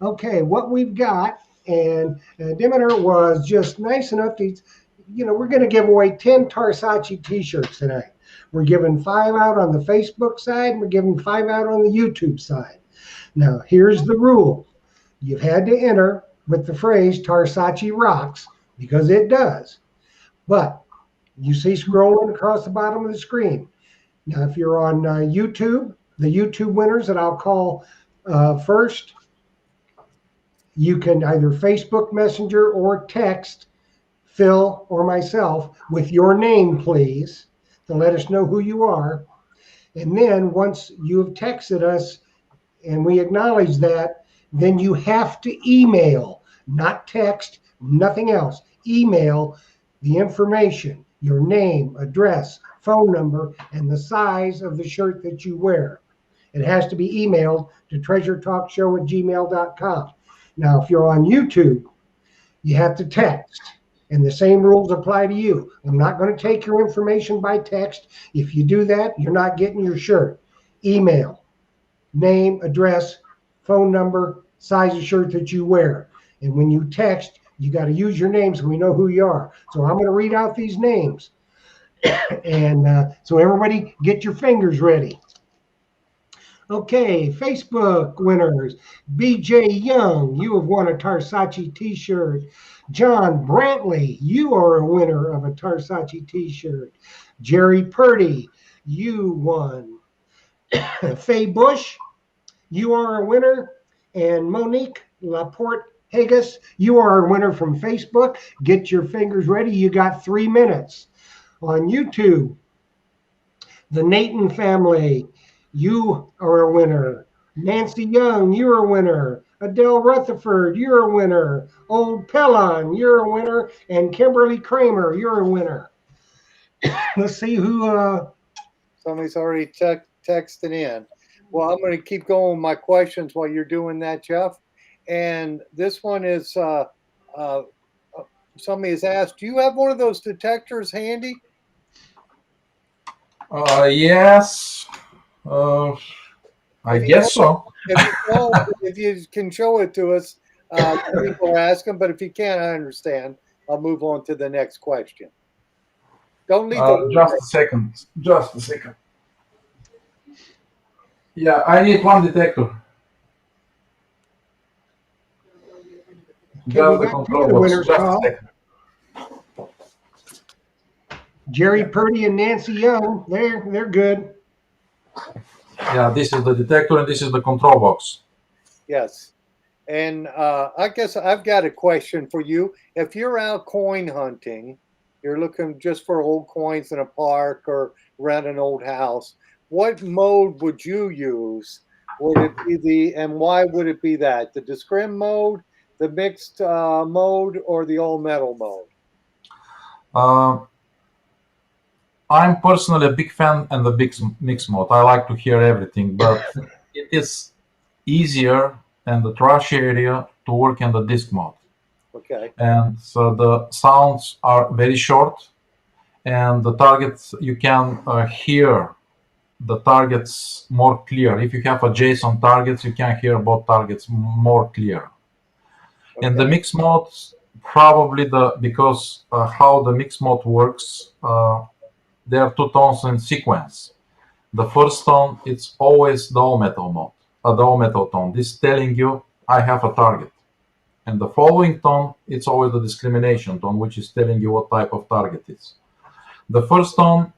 Okay, what we've got, and Demeter was just nice enough to, we're going to give away 10 Tarsacci t-shirts tonight. We're giving 5 out on the Facebook side, and we're giving 5 out on the YouTube side. Now, here's the rule. You've had to enter with the phrase Tarsacci rocks, because it does. But you see scrolling across the bottom of the screen. Now, if you're on YouTube, the YouTube winners that I'll call first, you can either Facebook Messenger or text Phil or myself with your name, please, to let us know who you are. And then once you've texted us and we acknowledge that, then you have to email, not text, nothing else. Email the information, your name, address, phone number, and the size of the shirt that you wear. It has to be emailed to treasuretalkshow@gmail.com. Now, if you're on YouTube, you have to text, and the same rules apply to you. I'm not going to take your information by text. If you do that, you're not getting your shirt. Email, name, address, phone number, size of shirt that you wear. And when you text, you got to use your name so we know who you are. So I'm going to read out these names. And so everybody get your fingers ready. Okay, Facebook winners. BJ Young, you have won a Tarsacci t-shirt. John Brantley, you are a winner of a Tarsacci t-shirt. Jerry Purdy, you won. Faye Bush, you are a winner. And Monique Laporte Haggis, you are a winner from Facebook. Get your fingers ready. You got 3 minutes. On YouTube, the Nathan family, you are a winner. Nancy Young, you're a winner. Adele Rutherford, you're a winner. Old Pellon, you're a winner. And Kimberly Kramer, you're a winner. Let's see who. Somebody's already texted in. Well, I'm going to keep going with my questions while you're doing that, Jeff. And this one is uh, somebody has asked, do you have one of those detectors handy? Yes, uh, I If you guess so. if you can show it to us, people are asking, but if you can't, I understand. I'll move on to the next question. Don't leave the room. Just a second. Just a second. Yeah, I need one detector. Okay, we Just the got 2 control of the box. winners Just a called. second. Jerry Purdy and Nancy Young, they're good. Yeah, this is the detector and this is the control box. Yes. And I guess I've got a question for you. If you're out coin hunting, you're looking just for old coins in a park or around an old house, what mode would you use? Would it be and why would it be that? The discrim mode, the mixed mode, or the all metal mode? Uh, I'm personally a big fan and the big mix mode. I like to hear everything, but it is easier in the trash area to work in the disc mode. Okay. And so the sounds are very short, and the targets you can hear the targets more clear. If you have adjacent targets, you can hear both targets more clear. In the Okay. mix mode, probably because how the mix mode works, there are 2 tones in sequence. The first tone, it's always the all metal mode, the all metal tone. This is telling you I have a target. And the following tone, it's always the discrimination tone, which is telling you what type of target it is. The first tone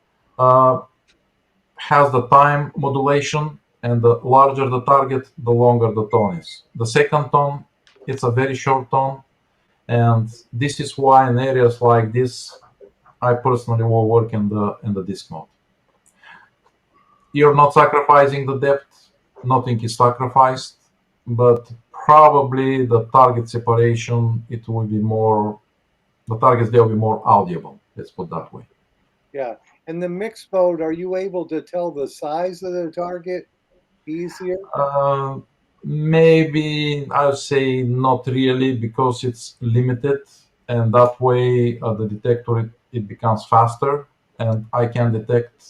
has the time modulation, and the larger the target, the longer the tone is. The second tone, it's a very short tone, and this is why in areas like this, I personally will work in the disc mode. You're not sacrificing the depth, nothing is sacrificed, but probably the target separation, it will be more, the targets they'll be more audible, let's put that way. Yeah. In the mixed mode, are you able to tell the size of the target easier? Uh, Maybe I would say not really because it's limited, and that way the detector it becomes faster, and I can detect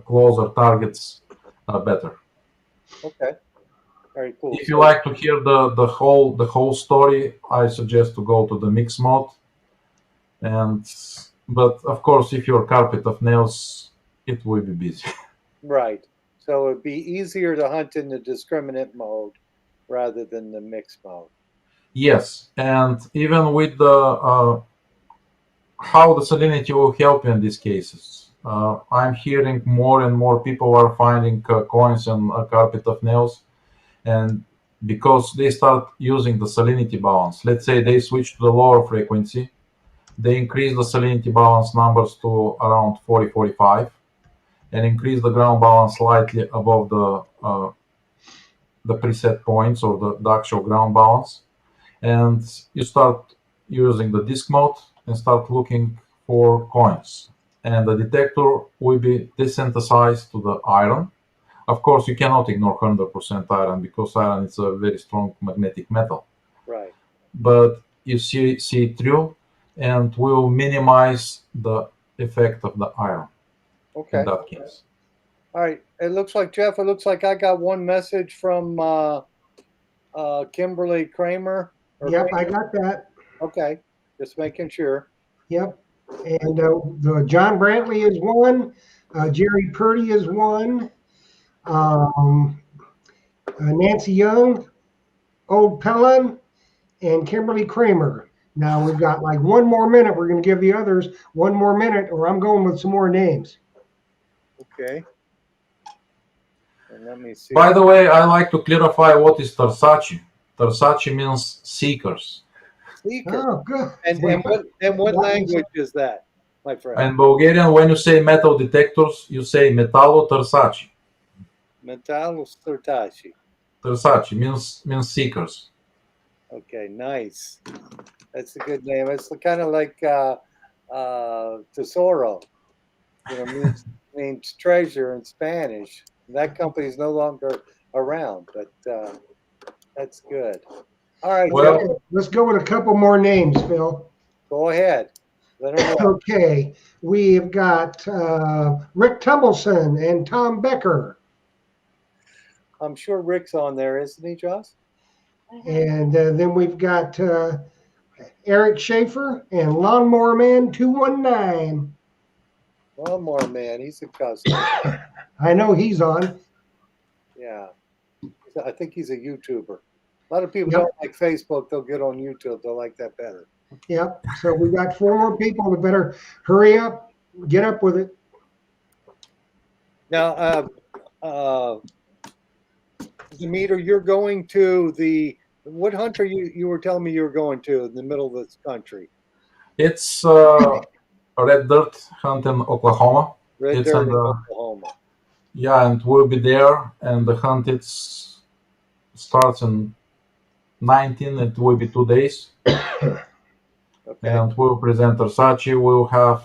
closer targets better. Okay. Very cool. If you like to hear the whole story, I suggest to go to the mix mode. And but of course, if you're carpet of nails, it will be busy. Right. So it'd be easier to hunt in the discriminant mode rather than the mixed mode. Yes, and even with the how the salinity will help you in these cases. I'm hearing more and more people are finding coins in a carpet of nails, and because they start using the salinity balance, let's say they switch to the lower frequency, they increase the salinity balance numbers to around 40, 45, and increase the ground balance slightly above the preset points or the actual ground balance, and you start using the disk mode and start looking for coins. And the detector will be desensitized to the iron. Of course, you cannot ignore 100% iron because iron is a very strong magnetic metal. Right. But you see through, and will minimize the effect of the iron Okay. in that case. All right. It looks like, Jeff, it looks like I got one message from Kimberly Kramer. Yep, I got that. Okay. Just making sure. Yep. And the John Brantley is one. Jerry Purdy is one. Nancy Young, Old Pellon, and Kimberly Kramer. Now we've got like 1 more minute. We're going to give the others 1 more minute, or I'm going with some more names. Okay. Let me see. By the way, I like to clarify what is Tarsacci. Tarsacci means seekers. Seeker. Oh, good. And what That was- language is that, my friend? In Bulgarian, when you say metal detectors, you say metalo Tarsacci. Metalo Tarsacci. Tarsacci means seekers. Okay, nice. That's a good name. It's kind of like tesoro. Means treasure in Spanish. That company's no longer around, but that's good. All right, Well, Joe, Let's go with a couple more names, Phil. go ahead. Let them know. Okay, we've got Rick Tumbleson and Tom Becker. I'm sure Rick's on there, isn't he, Joss? And then we've got Eric Schaefer and Lawnmower Man 219. One more, man. He's a customer. I know he's on. Yeah. I think he's a YouTuber. A lot of people Yep. don't like Facebook. They'll get on YouTube. They'll like that better. Yep. So we got 4 more people. We better hurry up, get up with it. Now, Demeter, you're going to what hunt are you were telling me you were going to in the middle of this country? it's a red dirt hunt in Oklahoma. Red It's Dirt in in the Oklahoma. Yeah, and we'll be there. And the hunt starts in 19. It will be 2 days, Okay. and we'll present Tarsacci. We'll have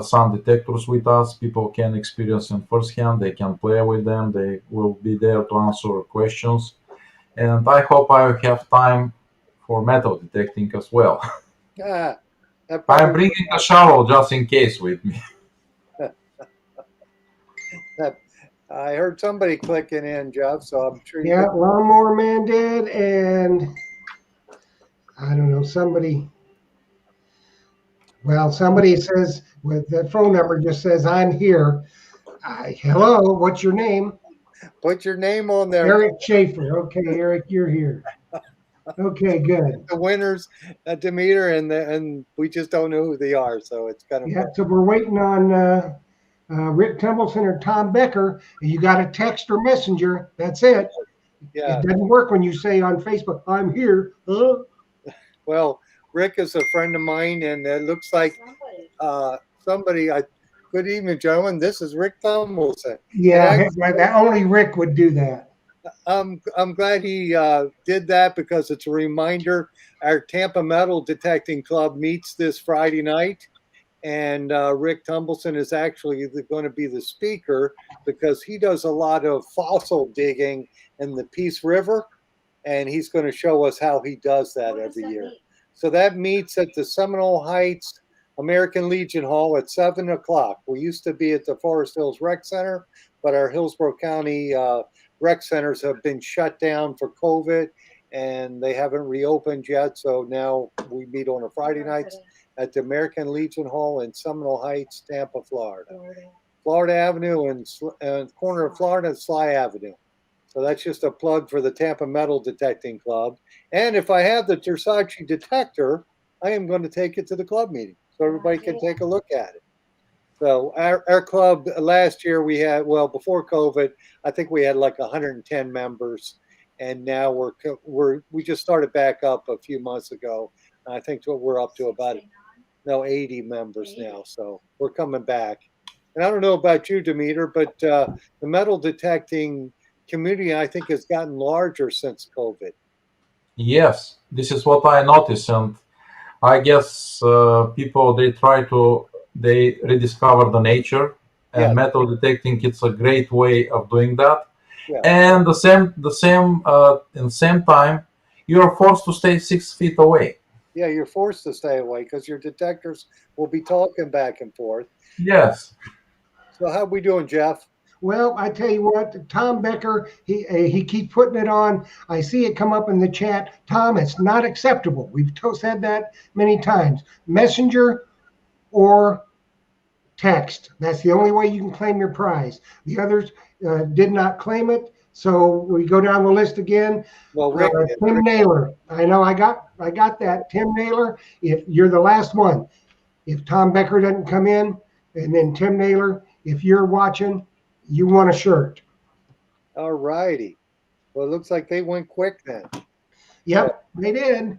some detectors with us. People can experience in firsthand. They can play with them. They will be there to answer questions. And I hope I have time for metal detecting as well. Ah, that I'm probably bringing a shovel just in case with me. I heard somebody clicking in, Jeff, so I'm sure you Yeah, Lawnmower Man did, and I don't know, somebody says with the phone number just says, I'm here. Hello, what's your name? put your name on there. Eric Schaefer. Okay, Eric, you're here. Okay, good. The winners, Demeter, and we just don't know who they are, so it's kind of Yeah, fun. so we're waiting on Rick Tumbleson or Tom Becker. You got a text or messenger. That's it. Yeah. It doesn't work when you say on Facebook, I'm here. Huh? Well, Rick is a friend of mine, and it looks like somebody. Good evening, gentlemen. This is Rick Tumbleson. Yeah, that only Rick would do that. I'm glad he did that because it's a reminder. Our Tampa Metal Detecting Club meets this Friday night, and Rick Tumbleson is actually going to be the speaker because he does a lot of fossil digging in the Peace River, and he's going to show us how he does that every year. So that meets at the Seminole Heights American Legion Hall at 7 o'clock. We used to be at the Forest Hills Rec Center, but our Hillsborough County rec centers have been shut down for COVID, and they haven't reopened yet. So now we meet on a Friday nights at the American Legion Hall in Seminole Heights, Tampa, Florida. Florida Avenue and corner of Florida and Sly Avenue. So that's just a plug for the Tampa Metal Detecting Club. And if I have the Tarsacci detector, I am going to take it to the club meeting so everybody can take a look at it. So our club last year we had, well, before COVID, I think we had like 110 members, and now we just started back up a few months ago. I think we're up to about 80 members now. So we're coming back. And I don't know about you, Demeter, but the metal detecting community, I think, has gotten larger since COVID. Yes, this is what I noticed, and I guess people they rediscover the nature, and Yeah, metal detecting it's a great way of doing that. yeah, And in the same time, you are forced to stay 6 feet away. yeah. You're forced to stay away because your detectors will be talking back and forth. Yes, So how we doing, Jeff? Well, I tell you what, Tom Becker, he keeps putting it on. I see it come up in the chat. Tom, it's not acceptable. We've said that many times. Messenger or text. That's the only way you can claim your prize. The others did not claim it. So we go down the list again. Well, Rick, Tim Naylor. I know I got that. Tim Naylor, if you're the last one, if Tom Becker doesn't come in, and then Tim Naylor, if you're watching, you want a shirt. All righty. Well, it looks like they went quick then. Yep, they did.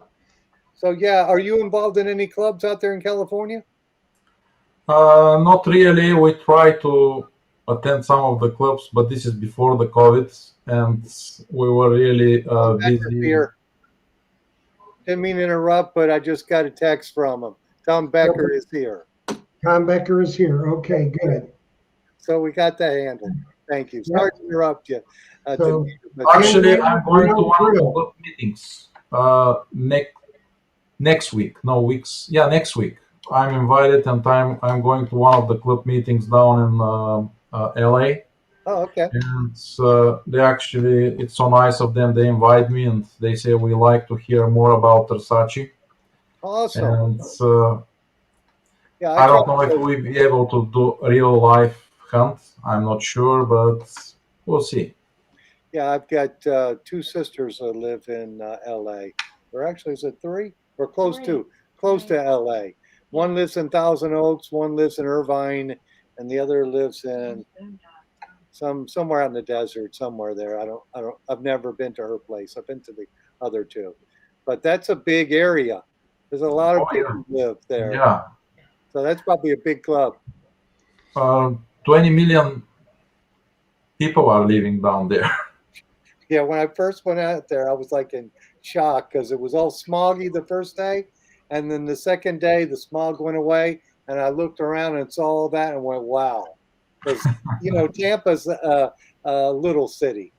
So yeah, are you involved in any clubs out there in California? Not really. We try to attend some of the clubs, but this is before the COVID, and we were really Tom Becker's busy. here. Didn't mean to interrupt, but I just got a text from him. Tom Becker is here. Tom Becker is here. Okay, good. So we got that handled. Thank you. Yep. Sorry to interrupt you. So, Actually, Tim, I'm going you to know one of the drill. club meetings next week. No weeks. Yeah, next week. I'm invited, and I'm going to one of the club meetings down in LA. Oh, okay. And they actually, it's so nice of them. They invite me, and they say we like to hear more about Tarsacci. Awesome. And Yeah, I don't know if we'll be able to do a real life hunt. I'm not sure, but we'll see. Yeah, I've got two sisters that live in LA. Or actually, is it three? We're close to LA. One lives in Thousand Oaks, one lives in Irvine, and the other lives in somewhere out in the desert, somewhere there. I've never been to her place. I've been to the other two. But that's a big area. There's a lot of Oh, yeah. people live there. Yeah. So that's probably a big club. 20 million people are living down there. Yeah, when I first went out there, I was like in shock because it was all smoggy the first day. And then the second day, the smog went away. And I looked around and saw all that and went, wow. Because, Tampa's a little city.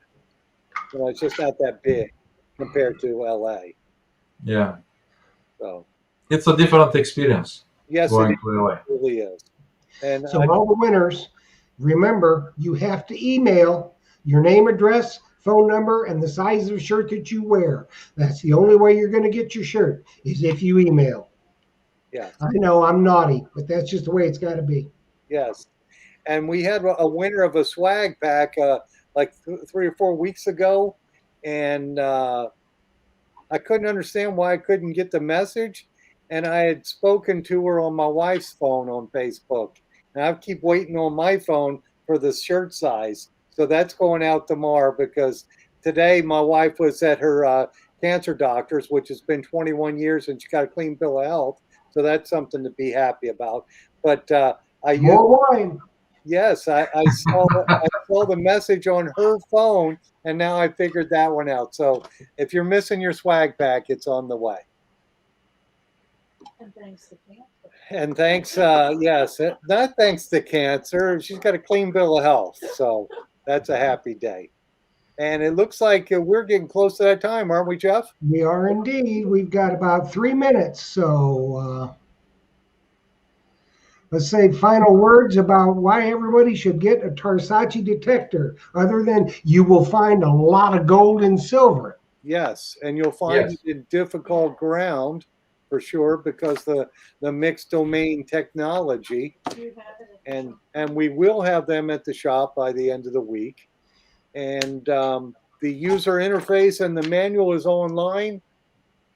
It's just not that big compared to LA. Yeah. So, It's a different experience yes, going to LA. It really is. And So all the winners, remember, you have to email your name, address, phone number, and the size of shirt that you wear. That's the only way you're going to get your shirt is if you email. yeah, I know I'm naughty, but that's just the way it's got to be. yes. And we had a winner of a swag pack like 3 or 4 weeks ago. And I couldn't understand why I couldn't get the message. And I had spoken to her on my wife's phone on Facebook. And I keep waiting on my phone for the shirt size. So that's going out tomorrow because today my wife was at her cancer doctor's, which has been 21 years, and she got a clean bill of health. So that's something to be happy about. But More wine. yes, I saw the message on her phone, and now I figured that one out. So if you're missing your swag pack, it's on the way. And thanks to cancer. And thanks, yes, not thanks to cancer. She's got a clean bill of health, so that's a happy day. And it looks like we're getting close to that time, aren't we, Jeff? We are indeed. We've got about 3 minutes. So let's say final words about why everybody should get a Tarsacci detector, other than you will find a lot of gold and silver. Yes, and you'll find Yes. it in difficult ground for sure because the mixed domain technology, You have it. and we will have them at the shop by the end of the week. And the user interface and the manual is online.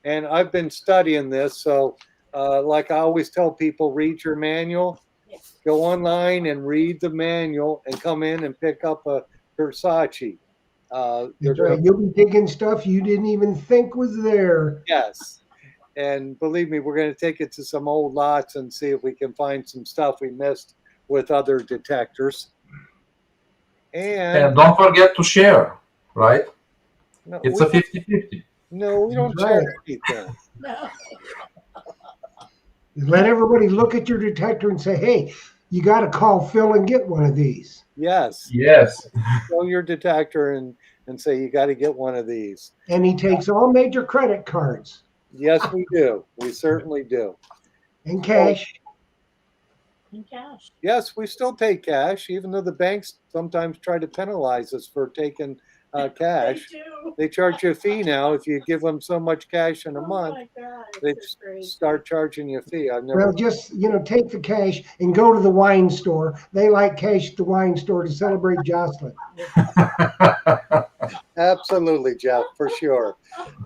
And I've been studying this, so like I always tell people, read your manual. Yes. Go online and read the manual, and come in and pick up a Tarsacci. That's right. You'll be picking stuff you didn't even think was there. Yes. And believe me, we're going to take it to some old lots and see if we can find some stuff we missed with other detectors. And don't forget to share, right? No, It's we a 50-50. No, we don't That's share right. anything. No. Let everybody look at your detector and say, hey, you got to call Phil and get one of these. Yes. Yes. Show your detector and say you got to get one of these. And he takes all major credit cards Yes, we do. We certainly do. and cash. In cash. Yes, we still take cash, even though the banks sometimes try to penalize us for taking cash. They do. They charge you a fee now if you give them so much cash in a month. Oh my God, They it's just crazy. start charging you a fee. I've never. Well, just, take the cash and go to the wine store. They like cash at the wine store to celebrate Jocelyn. Absolutely, Jeff, for sure.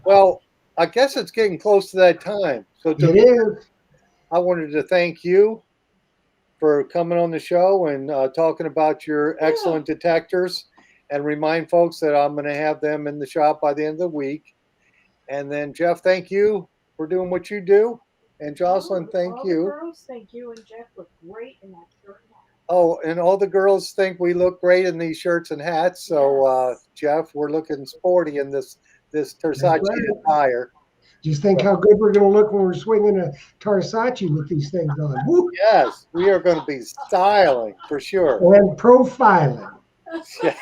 Well, I guess it's getting close to that time. So It is. I wanted to thank you for coming on the show and talking about your excellent detectors. and remind folks that I'm going to have them in the shop by the end of the week. And then Jeff, thank you for doing what you do. And Jocelyn, thank all you. The girls think you and Jeff look great in that shirt and hat. Oh, and all the girls think we look great in these shirts and hats. So, Yes. Jeff, we're looking sporty in this Tarsacci right. attire. Just think how good we're going to look when we're swinging a Tarsacci with these things on. Woo! Yes, we are going to be styling for sure. And profiling. Yeah.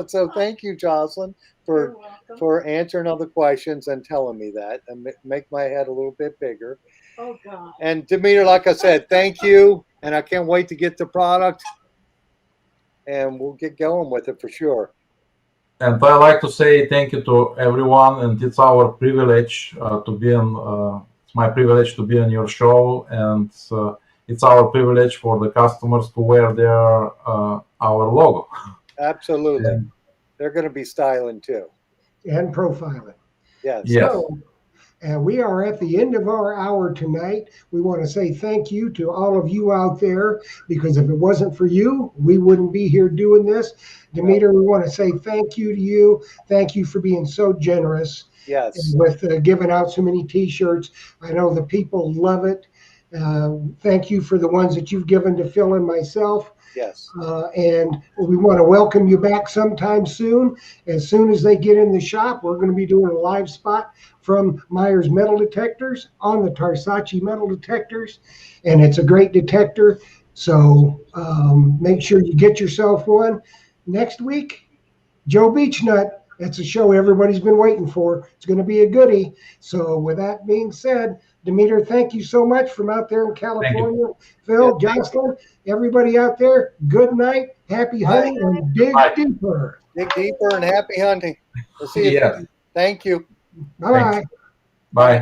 So thank you, Jocelyn, You're for welcome. answering all the questions and telling me that and make my head a little bit bigger. Oh, God. And Demeter, like I said, thank you, and I can't wait to get the product, and we'll get going with it for sure. And I like to say thank you to everyone, and it's our privilege to be in. It's my privilege to be on your show, and it's our privilege for the customers to wear our logo. Absolutely, And, they're going to be styling too. And profiling. Yes. yes. So, and we are at the end of our hour tonight. We want to say thank you to all of you out there, because if it wasn't for you, we wouldn't be here doing this. Demeter, we want to say thank you to you. Thank you for being so generous. Yes. With giving out so many T-shirts. I know the people love it. Thank you for the ones that you've given to Phil and myself. Yes. And we want to welcome you back sometime soon. As soon as they get in the shop, we're going to be doing a live spot from Myers Metal Detectors on the Tarsacci Metal Detectors. And it's a great detector. So make sure you get yourself one. Next week, Joe Beechnut. That's a show everybody's been waiting for. It's going to be a goodie. So with that being said, Demeter, thank you so much from out there in California. Phil, Yeah, Jocelyn, everybody out there, good night, happy hunting, and dig deeper. Dig deeper and happy hunting. We'll see you. Yes. Thank you. Bye-bye. Bye.